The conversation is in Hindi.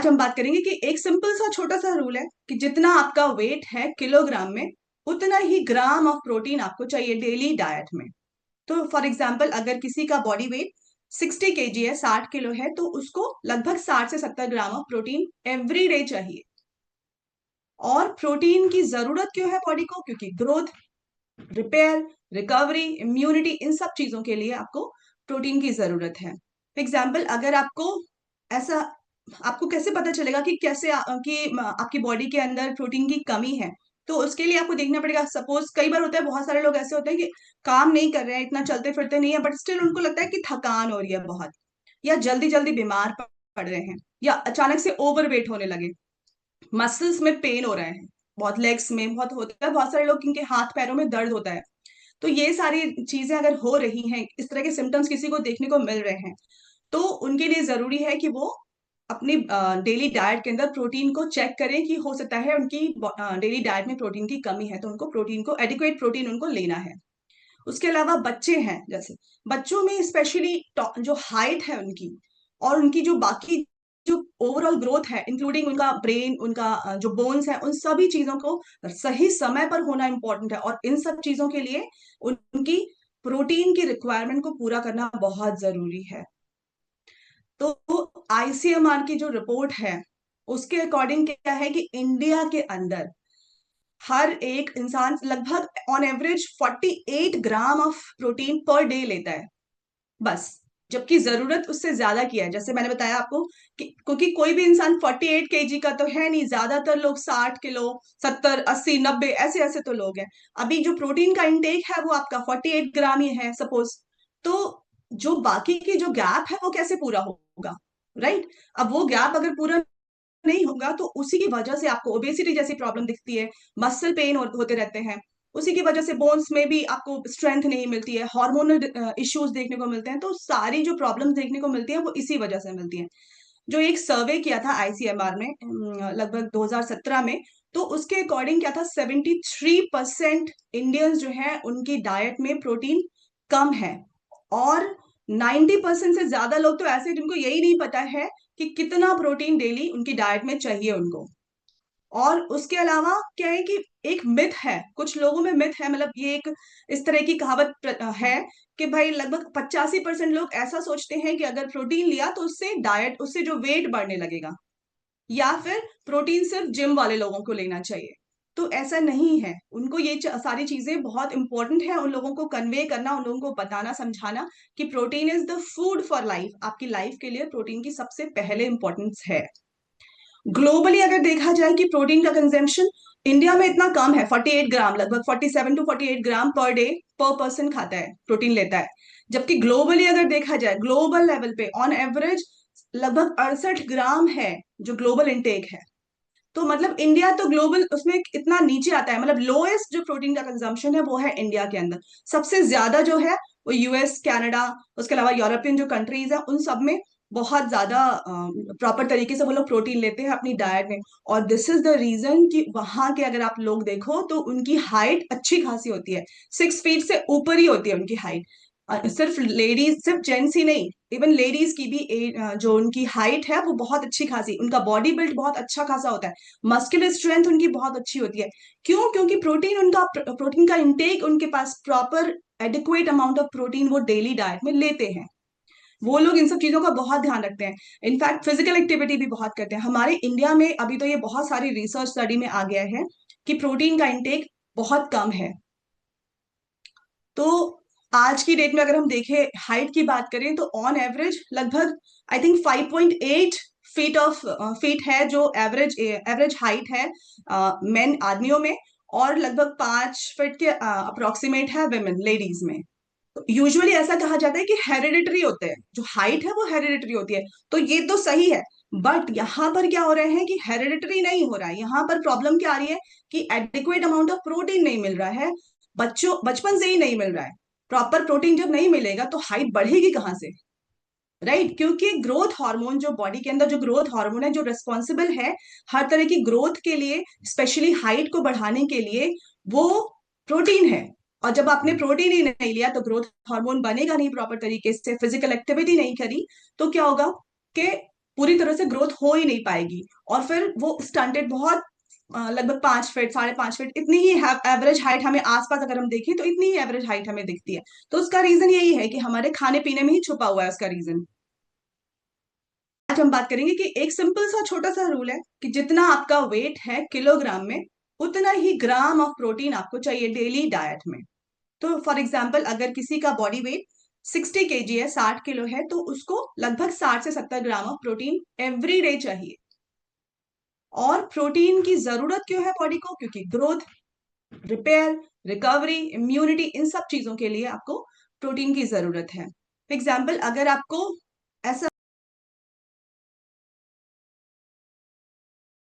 हम बात करेंगे कि एक सिंपल सा छोटा सा रूल है कि जितना आपका वेट है किलोग्राम में, उतना ही ग्राम ऑफ प्रोटीन आपको चाहिए डेली डाइट में। तो फॉर एग्जाम्पल अगर किसी का बॉडी वेट 60 kg है, 60 किलो है, तो उसको लगभग 60 से 70 gram of protein every day चाहिए। और प्रोटीन की जरूरत क्यों है बॉडी को? क्योंकि ग्रोथ, रिपेयर, रिकवरी, इम्यूनिटी, इन सब चीजों के लिए आपको प्रोटीन की जरूरत है। फॉर एग्जाम्पल अगर आपको ऐसा, आपको कैसे पता चलेगा कि आपकी बॉडी के अंदर प्रोटीन की कमी है? तो उसके लिए आपको देखना पड़ेगा। सपोज कई बार होता है, बहुत सारे लोग ऐसे होते हैं कि काम नहीं कर रहे हैं, इतना चलते फिरते नहीं है, बट स्टिल उनको लगता है कि थकान हो रही है बहुत, या जल्दी जल्दी बीमार पड़ रहे हैं, या अचानक से ओवरवेट होने लगे, मसल्स में पेन हो रहे हैं, बहुत लेग्स में बहुत होता है, बहुत सारे लोग इनके हाथ पैरों में दर्द होता है। तो ये सारी चीजें अगर हो रही हैं, इस तरह के सिम्टम्स किसी को देखने को मिल रहे हैं, तो उनके लिए जरूरी है कि वो अपनी डेली डाइट के अंदर प्रोटीन को चेक करें कि हो सकता है उनकी डेली डाइट में प्रोटीन की कमी है, तो उनको प्रोटीन को एडिक्वेट प्रोटीन उनको लेना है। उसके अलावा बच्चे हैं, जैसे बच्चों में स्पेशली जो हाइट है उनकी, और उनकी जो बाकी जो ओवरऑल ग्रोथ है, इंक्लूडिंग उनका ब्रेन, उनका जो बोन्स है, उन सभी चीजों को सही समय पर होना इंपॉर्टेंट है। और इन सब चीजों के लिए उनकी प्रोटीन की रिक्वायरमेंट को पूरा करना बहुत जरूरी है। तो आईसीएमआर की जो रिपोर्ट है, उसके अकॉर्डिंग क्या है कि इंडिया के अंदर हर एक इंसान लगभग on average 48 gram of protein per day लेता है बस, जबकि जरूरत उससे ज्यादा की है। जैसे मैंने बताया आपको कि क्योंकि कोई भी इंसान 48 kg का तो है नहीं, ज्यादातर लोग 60 किलो, 70, 80, 90 ऐसे ऐसे तो लोग हैं। अभी जो प्रोटीन का इंटेक है वो आपका 48 ग्राम ही है सपोज। तो जो बाकी की जो गैप है वो कैसे पूरा होगा? राइट। अब वो गैप अगर पूरा नहीं होगा तो उसी की वजह से आपको ओबेसिटी जैसी प्रॉब्लम दिखती है, मसल पेन होते रहते हैं। उसी की वजह से बोन्स में भी आपको स्ट्रेंथ नहीं मिलती है, हार्मोनल इश्यूज देखने को मिलते हैं। तो सारी जो प्रॉब्लम्स देखने को मिलती है वो इसी वजह से मिलती हैं। जो एक सर्वे किया था आईसीएमआर में लगभग 2017 में, तो उसके अकॉर्डिंग क्या था, 73% इंडियंस जो है उनकी डाइट में प्रोटीन कम है। और 90% से ज्यादा लोग तो ऐसे जिनको यही नहीं पता है कि कितना प्रोटीन डेली उनकी डाइट में चाहिए उनको। और उसके अलावा क्या है कि एक मिथ है, कुछ लोगों में मिथ है, मतलब ये एक इस तरह की कहावत है कि भाई लगभग 85% लोग ऐसा सोचते हैं कि अगर प्रोटीन लिया तो उससे जो वेट बढ़ने लगेगा, या फिर प्रोटीन सिर्फ जिम वाले लोगों को लेना चाहिए। तो ऐसा नहीं है, उनको ये सारी चीजें बहुत इंपॉर्टेंट है उन लोगों को कन्वे करना, उन लोगों को बताना, समझाना कि protein is the food for life. आपकी लाइफ के लिए प्रोटीन की सबसे पहले इंपॉर्टेंस है। ग्लोबली अगर देखा जाए कि प्रोटीन का कंजम्पशन इंडिया में इतना कम है, 48 ग्राम, लगभग 47 to 48 ग्राम पर डे पर पर्सन खाता है, प्रोटीन लेता है। जबकि ग्लोबली अगर देखा जाए, ग्लोबल लेवल पे ऑन एवरेज लगभग 68 ग्राम है जो ग्लोबल इंटेक है। तो मतलब इंडिया तो ग्लोबल उसमें इतना नीचे आता है, मतलब लोएस्ट जो प्रोटीन का कंजम्पशन है वो है इंडिया के अंदर। सबसे ज्यादा जो है वो यूएस, कनाडा, उसके अलावा यूरोपियन जो कंट्रीज है उन सब में बहुत ज्यादा प्रॉपर तरीके से वो लोग प्रोटीन लेते हैं अपनी डाइट में। और दिस इज द रीजन कि वहां के अगर आप लोग देखो तो उनकी हाइट अच्छी खासी होती है, 6 फीट से ऊपर ही होती है उनकी हाइट। सिर्फ लेडीज, सिर्फ जेंट्स ही नहीं, इवन लेडीज की भी जो उनकी हाइट है वो बहुत अच्छी खासी, उनका बॉडी बिल्ड बहुत अच्छा खासा होता है, मस्कुलर स्ट्रेंथ उनकी बहुत अच्छी होती है। क्यों? क्योंकि प्रोटीन का इंटेक उनके पास proper adequate amount of protein वो डेली डाइट में लेते हैं। वो लोग इन सब चीजों का बहुत ध्यान रखते हैं। इनफैक्ट फिजिकल एक्टिविटी भी बहुत करते हैं। हमारे इंडिया में अभी तो ये बहुत सारी रिसर्च स्टडी में आ गया है कि प्रोटीन का इंटेक बहुत कम है। तो आज की डेट में अगर हम देखें, हाइट की बात करें तो ऑन एवरेज लगभग आई थिंक 5.8 फीट है जो एवरेज एवरेज हाइट है मेन आदमियों में, और लगभग 5 फीट के अप्रोक्सीमेट है वेमेन लेडीज में। यूजुअली ऐसा कहा जाता है कि हेरिडिटरी होते हैं, जो हाइट है वो हेरिडिटरी होती है। तो ये तो सही है, बट यहाँ पर क्या हो रहा है कि हेरिडिटरी नहीं हो रहा है, यहाँ पर प्रॉब्लम क्या आ रही है कि एडिक्वेट अमाउंट ऑफ प्रोटीन नहीं मिल रहा है, बच्चों बचपन से ही नहीं मिल रहा है। प्रॉपर प्रोटीन जब नहीं मिलेगा तो हाइट बढ़ेगी कहाँ से? राइट। क्योंकि ग्रोथ हार्मोन, जो बॉडी के अंदर जो ग्रोथ हार्मोन है जो रिस्पॉन्सिबल है हर तरह की ग्रोथ के लिए, स्पेशली हाइट को बढ़ाने के लिए, वो प्रोटीन है। और जब आपने प्रोटीन ही नहीं लिया तो ग्रोथ हार्मोन बनेगा नहीं प्रॉपर तरीके से, फिजिकल एक्टिविटी नहीं करी, तो क्या होगा कि पूरी तरह से ग्रोथ हो ही नहीं पाएगी, और फिर वो स्टंटेड बहुत लगभग 5 फीट 5.5 फीट इतनी ही एवरेज हाइट हमें आसपास अगर हम देखें तो इतनी ही एवरेज हाइट हमें दिखती है। तो उसका रीजन यही है कि हमारे खाने पीने में ही छुपा हुआ है उसका रीजन। आज हम बात करेंगे कि एक सिंपल सा छोटा सा रूल है कि जितना आपका वेट है किलोग्राम में, उतना ही ग्राम ऑफ प्रोटीन आपको चाहिए डेली डाइट में। तो फॉर एग्जाम्पल अगर किसी का बॉडी वेट 60 kg है, 60 किलो है, तो उसको लगभग 60 से 70 gram of protein every day चाहिए। और प्रोटीन की जरूरत क्यों है बॉडी को? क्योंकि ग्रोथ, रिपेयर, रिकवरी, इम्यूनिटी, इन सब चीजों के लिए आपको प्रोटीन की जरूरत है। फॉर एग्जाम्पल अगर आपको